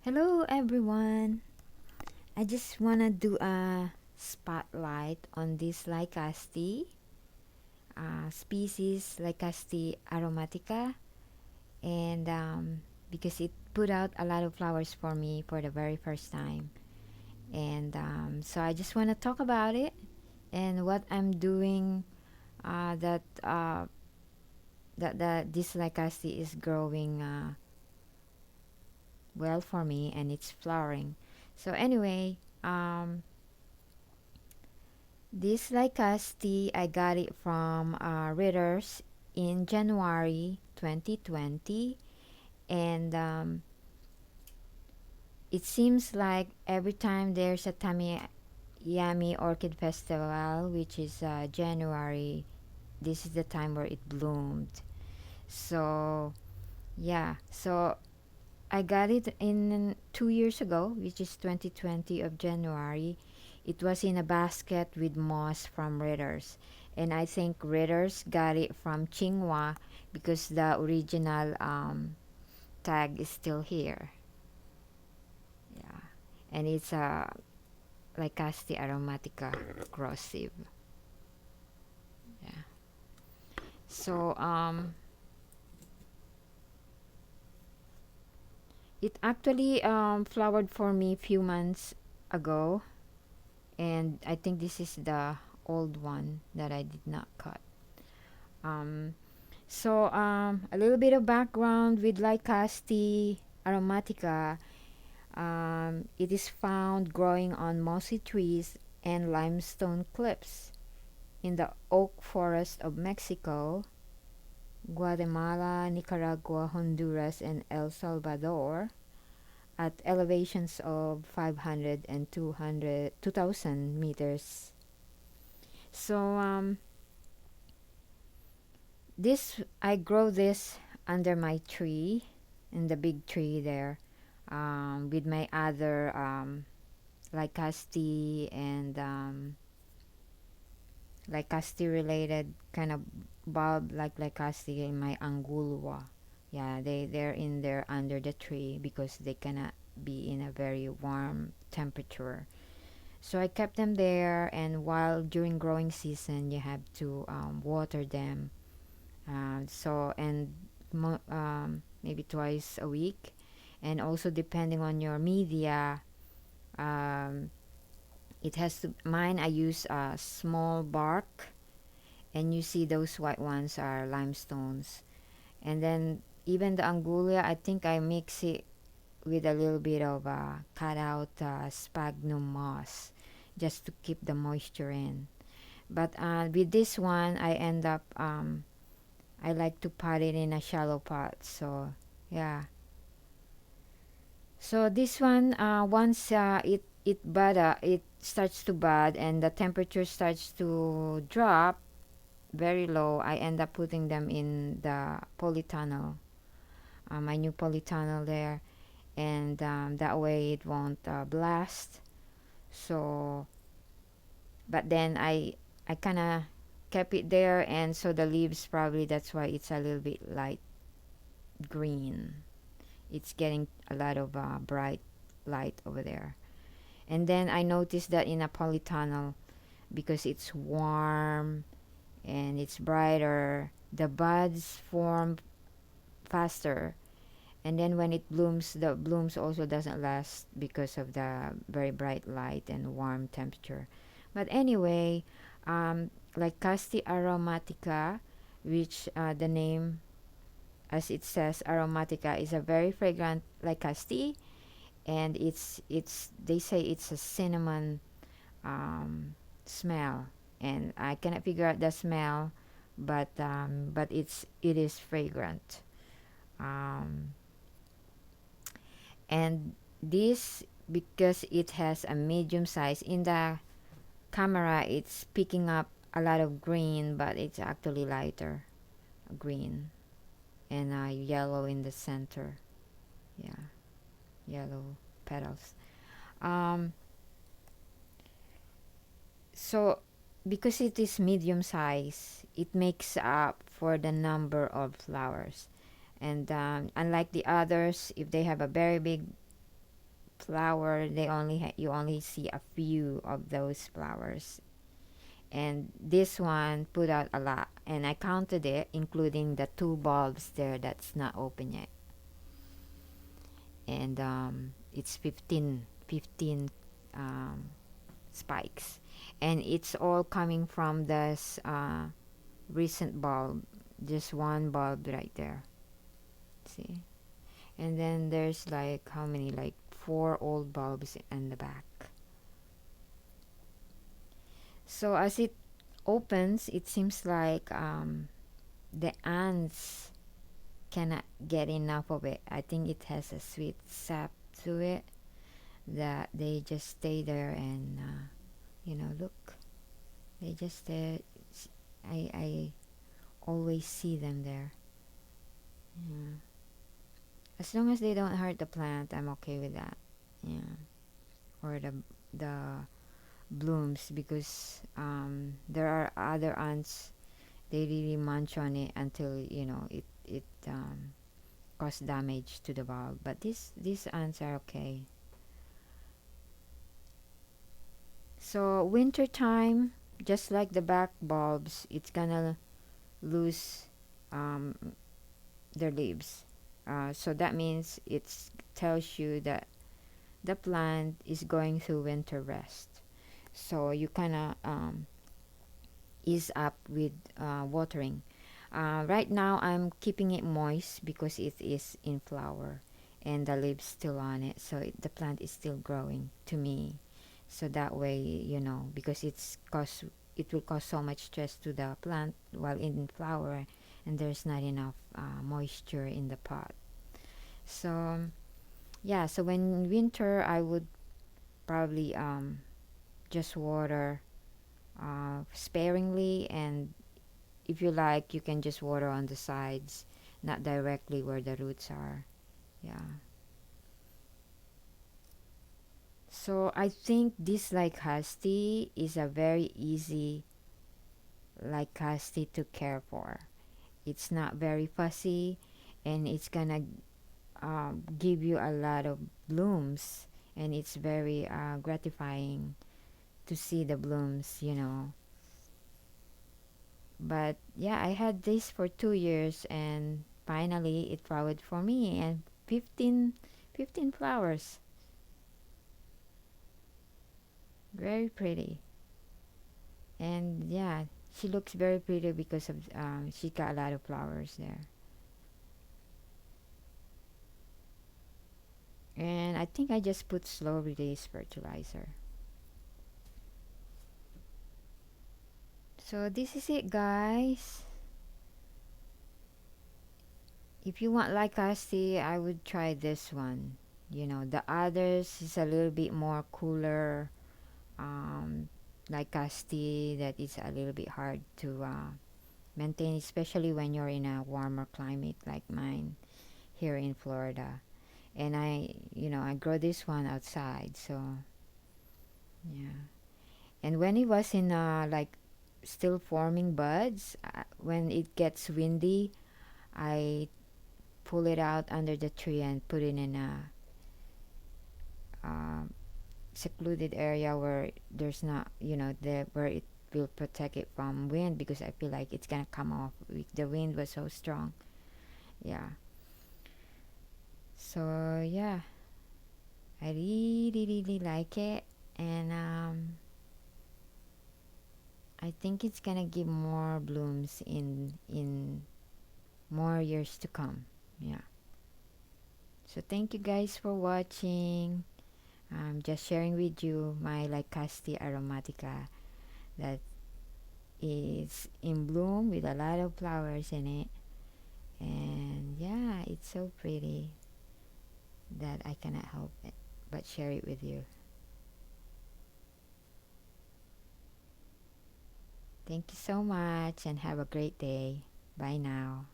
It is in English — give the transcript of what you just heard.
Hello everyone. I just wanna do a spotlight on this Lycaste species, Lycaste aromatica, and because it put out a lot of flowers for me for the very first time, and so I just wanna talk about it and what I'm doing. That this Lycaste is growing well for me and it's flowering. So anyway, this Lycaste, I got it from Readers in January 2020, and it seems like every time there's a Yami Orchid Festival, which is January, this is the time where it bloomed. So yeah, so I got it in 2 years ago, which is 2020 of January. It was in a basket with moss from Readers. And I think Readers got it from Tsinghua because the original tag is still here. Yeah. And it's a Lycaste aromatica corrosive. Yeah. So it actually flowered for me few months ago, and I think this is the old one that I did not cut. Um, a little bit of background with Lycaste aromatica. It is found growing on mossy trees and limestone cliffs in the oak forest of Mexico, Guatemala, Nicaragua, Honduras, and El Salvador at elevations of 500 and 2,000 meters. So this I grow this under my tree, in the big tree there, with my other Lycaste and Lycaste related kind of bulb like Lycaste in my angulua. Yeah, they're in there under the tree because they cannot be in a very warm temperature. So I kept them there, and while during growing season, you have to water them. So and maybe twice a week, and also depending on your media, um, it has to. Mine I use small bark, and you see those white ones are limestones, and then even the angulia, I think I mix it with a little bit of cut out sphagnum moss, just to keep the moisture in. But with this one, I end up I like to pot it in a shallow pot. So yeah. So this one, once it starts to bud and the temperature starts to drop very low, I end up putting them in the polytunnel, my new polytunnel there, and that way it won't blast. So, but then I kind of kept it there, and so the leaves probably that's why it's a little bit light green. It's getting a lot of bright light over there. And then I noticed that in a polytunnel, because it's warm and it's brighter, the buds form faster. And then when it blooms, the blooms also doesn't last because of the very bright light and warm temperature. But anyway, like Casti aromatica, which the name, as it says, aromatica is a very fragrant like Casti, and it's they say it's a cinnamon smell, and I cannot figure out the smell, but it is fragrant. Um, and this, because it has a medium size in the camera, it's picking up a lot of green, but it's actually lighter green, and yellow in the center. Yeah, yellow petals. um so because it is medium size, it makes up for the number of flowers. And unlike the others, if they have a very big flower, they only you only see a few of those flowers. And this one put out a lot, and I counted it, including the two bulbs there that's not open yet. And it's 15 um, spikes, and it's all coming from this recent bulb, just one bulb right there. See? And then there's like how many, like four old bulbs in the back. So as it opens, it seems like the ants cannot get enough of it. I think it has a sweet sap to it that they just stay there, and look, they just I always see them there. Yeah. As long as they don't hurt the plant, I'm okay with that. Yeah. Or the blooms, because there are other ants, they really munch on it until it cause damage to the bulb. But these ants are okay. So winter time, just like the back bulbs, it's gonna lose um, their leaves. So that means it tells you that the plant is going through winter rest. So you kind of ease up with watering. Right now, I'm keeping it moist because it is in flower and the leaves still on it. So the plant is still growing to me. So that way, because it will cause so much stress to the plant while in flower, and there's not enough moisture in the pot. So yeah, so when winter, I would probably just water sparingly, and if you like, you can just water on the sides, not directly where the roots are. Yeah. So I think this Lycaste is a very easy Lycaste to care for. It's not very fussy, and it's gonna give you a lot of blooms, and it's very gratifying to see the blooms. But yeah, I had this for 2 years, and finally it flowered for me, and 15 flowers. Very pretty. And yeah, she looks very pretty because of she got a lot of flowers there. And I think I just put slow release fertilizer. So this is it, guys. If you want Lycaste, I would try this one. The others is a little bit more cooler. Lycaste, that is a little bit hard to maintain, especially when you're in a warmer climate like mine here in Florida. And I grow this one outside, so yeah. And when it was in like still forming buds, when it gets windy, I pull it out under the tree and put it in a um, secluded area where there's not, where it will protect it from wind, because I feel like it's gonna come off. The wind was so strong. Yeah. So yeah, I really really like it, and I think it's gonna give more blooms in more years to come. Yeah. So thank you guys for watching. I'm just sharing with you my Lycaste aromatica that is in bloom with a lot of flowers in it. And yeah, it's so pretty that I cannot help it but share it with you. Thank you so much, and have a great day. Bye now.